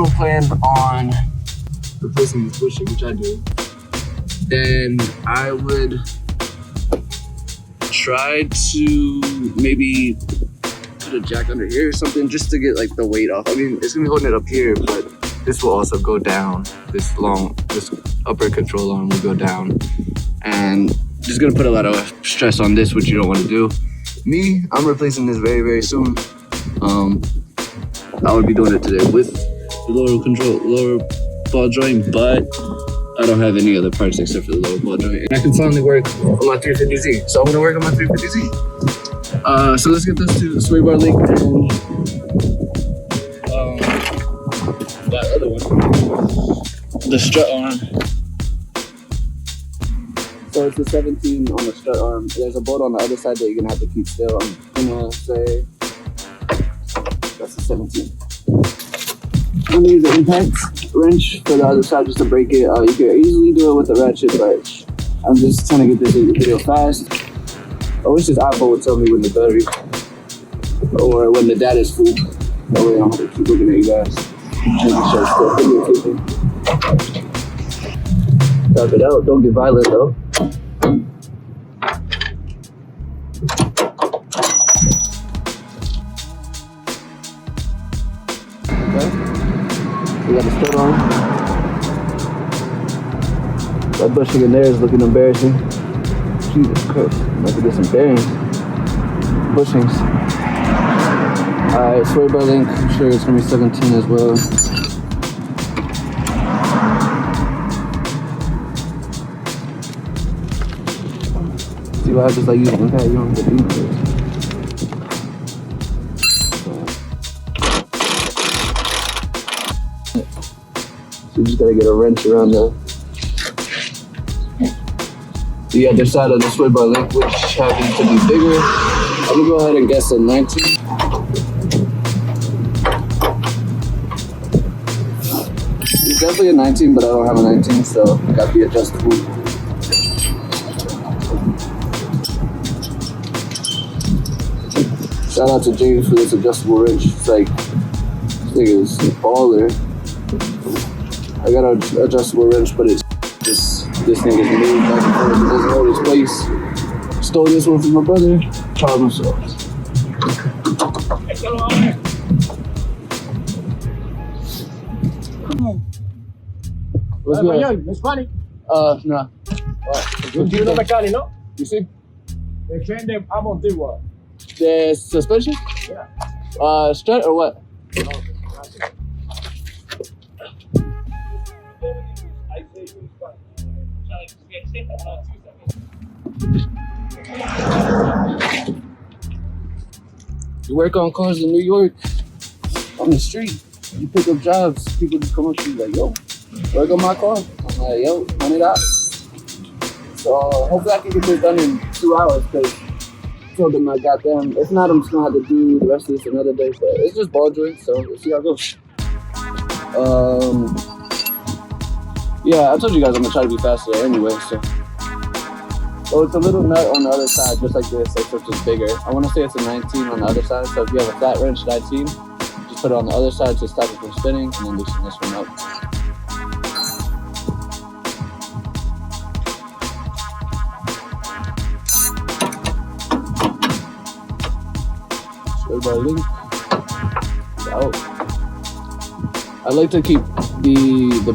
don't plan on replacing this bushing, which I do, then I would try to maybe put a jack under here or something just to get like the weight off. I mean, it's gonna be holding it up here, but this will also go down. This upper control arm will go down, and just gonna put a lot of stress on this, which you don't want to do. Me, I'm replacing this very, very soon. I would be doing it today with the lower ball joint, but I don't have any other parts except for the lower ball joint. And I can finally work on my 350Z. So I'm gonna work on my 350Z. So let's get this to the sway bar link and that other one, the strut arm. So it's the 17 on the strut arm. There's a bolt on the other side that you're gonna have to keep still. I'm gonna say that's the 17. I'm gonna use an impact wrench for the other side just to break it. You can easily do it with a ratchet, but I'm just trying to get this video fast. I wish this iPhone would tell me when the battery or when the data is full. That way I don't have to keep looking at you guys. Making sure it's still videotaping. Tap it out. Don't get violent though. Okay. We got the strut on. That bushing in there is looking embarrassing. Jesus Christ. I'm about to get some bearings. Bushings. Alright, sway bar link. I'm sure it's gonna be 17 as well. See what happens like using impact, you don't get these. So you just gotta get a wrench around the other side of the sway bar link, which happens to be bigger. I'm gonna go ahead and guess a 19. It's definitely a 19, but I don't have a 19, so I got the adjustable. Shout out to James for this adjustable wrench. It's like, this thing is baller. I got an adjustable wrench, but it's just, this thing is moved back and forth. It doesn't hold its place. Stole this one from my brother. Problem solved. What's good? Hispanic. No. Un tiro mecánico, ¿no? You see? The chain de Amontigua. The suspension? Yeah. Strut or what? You work on cars in New York, on the street. You pick up jobs, people just come up to you like, yo, work on my car. I'm like, yo, $100. So hopefully I can get this done in 2 hours, because I told them I got them. If not, I'm just gonna have to do the rest of this another day. But it's just ball joints, so we'll see how it goes. Yeah, I told you guys I'm gonna try to be faster anyway, so. So it's a little nut on the other side, just like this, except it's bigger. I wanna say it's a 19 on the other side, so if you have a flat wrench 19, just put it on the other side to stop it from spinning, and then loosen this one up. Sway bar link. Out. I like to keep the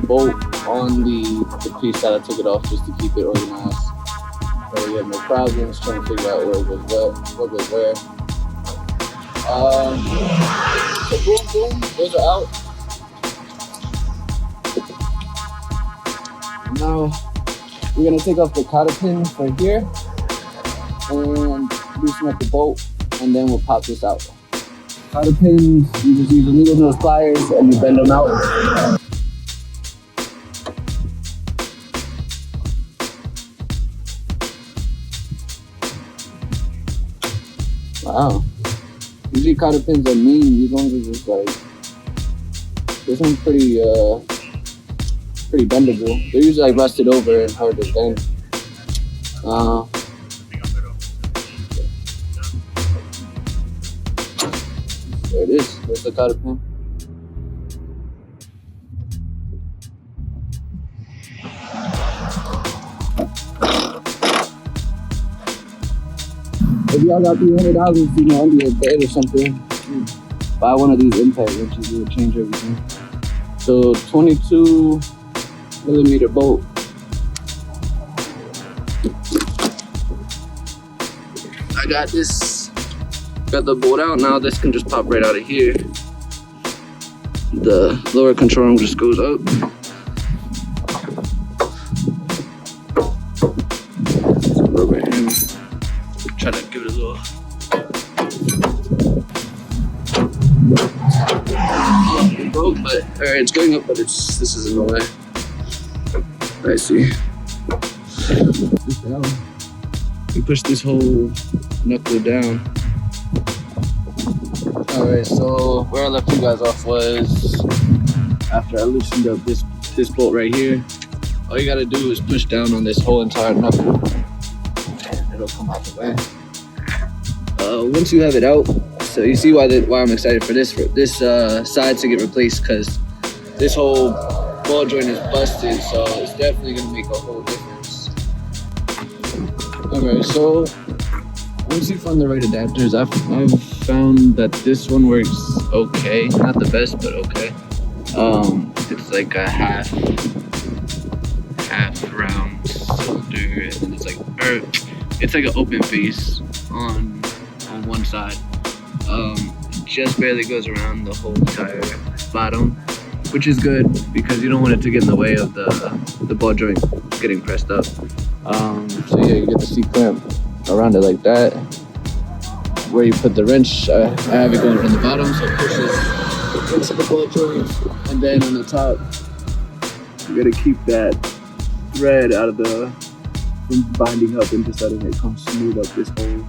bolt on the piece that I took it off, just to keep it organized. So you have no problems trying to figure out where it goes what goes where. So boom, boom, those are out. Now we're gonna take off the cotter pin for here and loosen up the bolt, and then we'll pop this out. Cotter pins, you just use a needle nose pliers and you bend them out. Wow. Usually cotter pins are mean. These ones are just like, this one's pretty bendable. They're usually like rusted over and hard to bend. There it is. There's the cotter pin. If y'all got $300, you know, under your bed or something, buy one of these impact wrenches. It will change everything. So 22 millimeter bolt. I got this. Got the bolt out. Now this can just pop right out of here. The lower control arm just goes up. Rubber hand. Try to give it a little. It broke, but or it's going up, but this is in the way. I see. You push this whole knuckle down. Alright, so where I left you guys off was after I loosened up this bolt right here. All you gotta do is push down on this whole entire knuckle and it'll come out the way. Once you have it out, so you see why I'm excited for this side to get replaced, because this whole ball joint is busted, so it's definitely gonna make a whole difference. Alright, so once you find the right adapters, I've found that this one works okay. Not the best, but okay. It's like a half round cylinder, and then it's like an open face on one side. It just barely goes around the whole entire bottom, which is good because you don't want it to get in the way of the ball joint getting pressed up. So yeah, you get the C-clamp around it like that. Where you put the wrench, I have it going from the bottom, so it pushes into the ball joint, and then on the top, you gotta keep that thread out of from binding up and just letting it come smooth up this hole.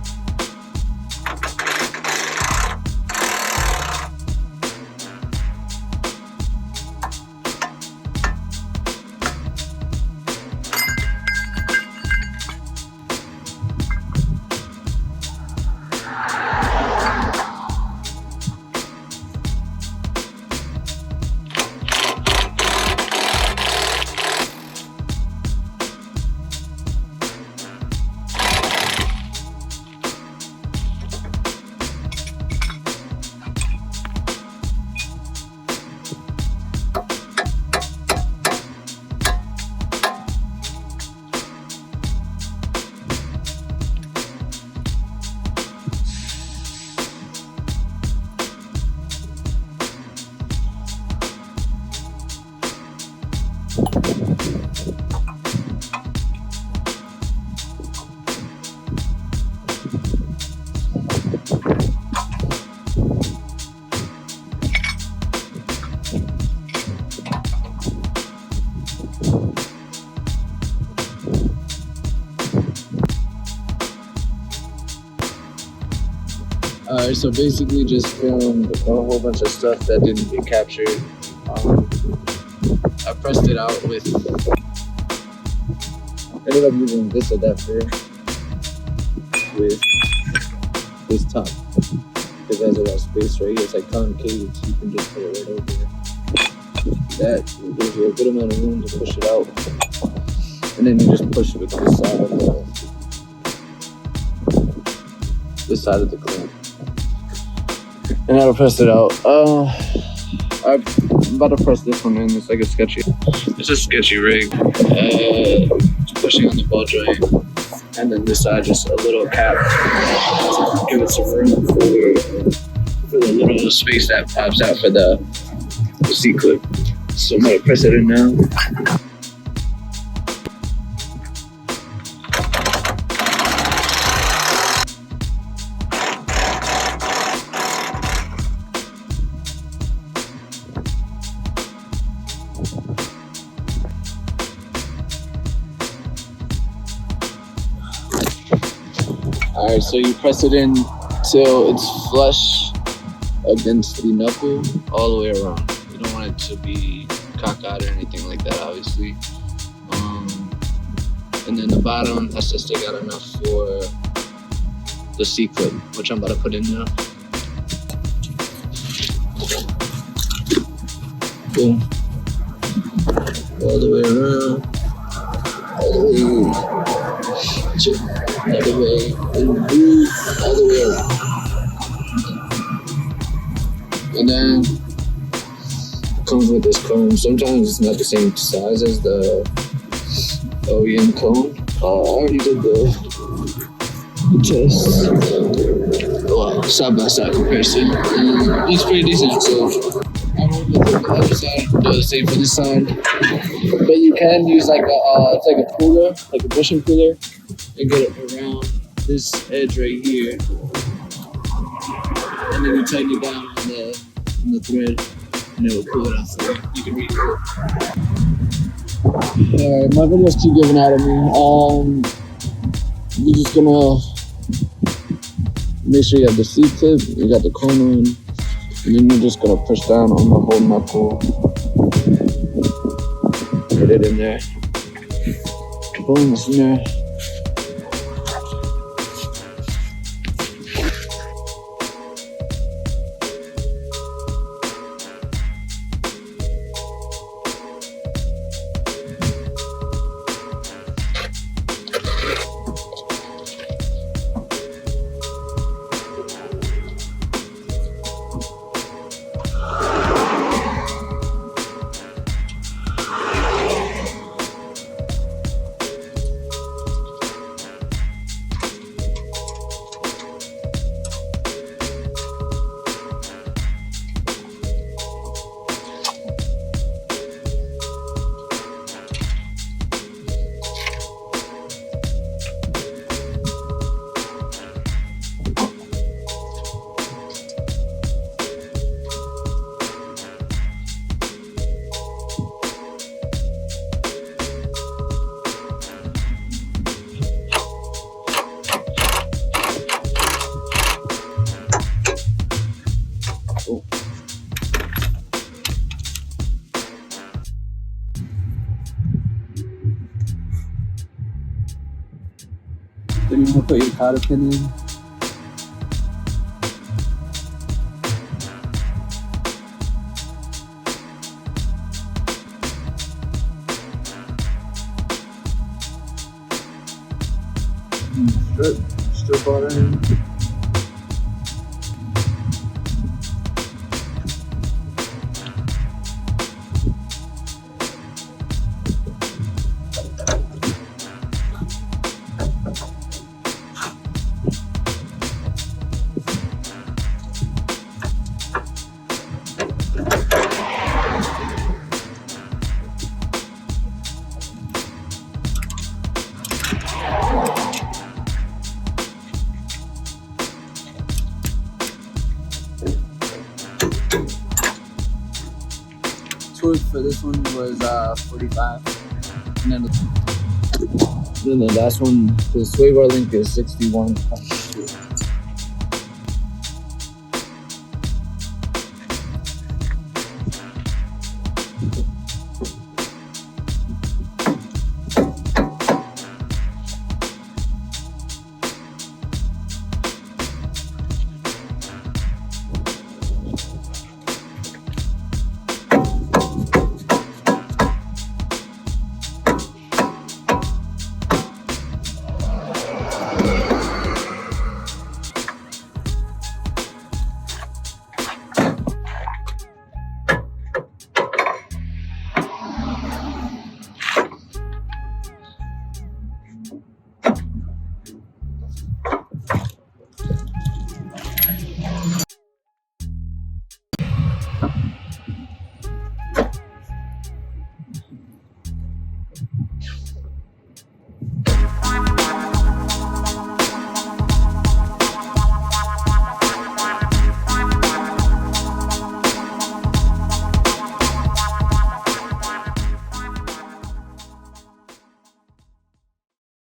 Alright, so basically just filmed a whole bunch of stuff that didn't get captured. I pressed it out with, ended up using this adapter with this top, because it has a lot of space right here. It's like concave, so you can just put it right over there. That gives you a good amount of room to push it out. And then you just push it with this side of the clamp. And that'll press it out. I'm about to press this one in. It's like it's a sketchy rig. Just pushing on the ball joint. And then this side, just a little cap to give it some room for the little space that pops out for the C-clip. So I'm gonna press it in now. Alright, so you press it in till it's flush against the knuckle all the way around. You don't want it to be cockeyed or anything like that, obviously. And then the bottom has to stick out enough for the C-clip, which I'm about to put in now. Boom. All the way around. All the way. other way, and blue all the way around. And then it comes with this cone. Sometimes it's not the same size as the OEM cone. I already did the test. Well, side by side comparison. It's pretty decent. So I won't look at the other side. Do the same for this side. But you can use like it's like a cooler, like a bushing cooler, and get it around this edge right here. And then you tighten it down on the thread, and it will pull it off for you. You can read it. Alright, my videos keep giving out of me. You're just gonna make sure you have the seat tip, you got the cone on, and then you're just gonna push down on the whole knuckle. Get it in there. Boom, it's in there. Then you're gonna put your cotter pin in. Strip on it in. Torque for this one was 45, and then the last one, the sway bar link is 61.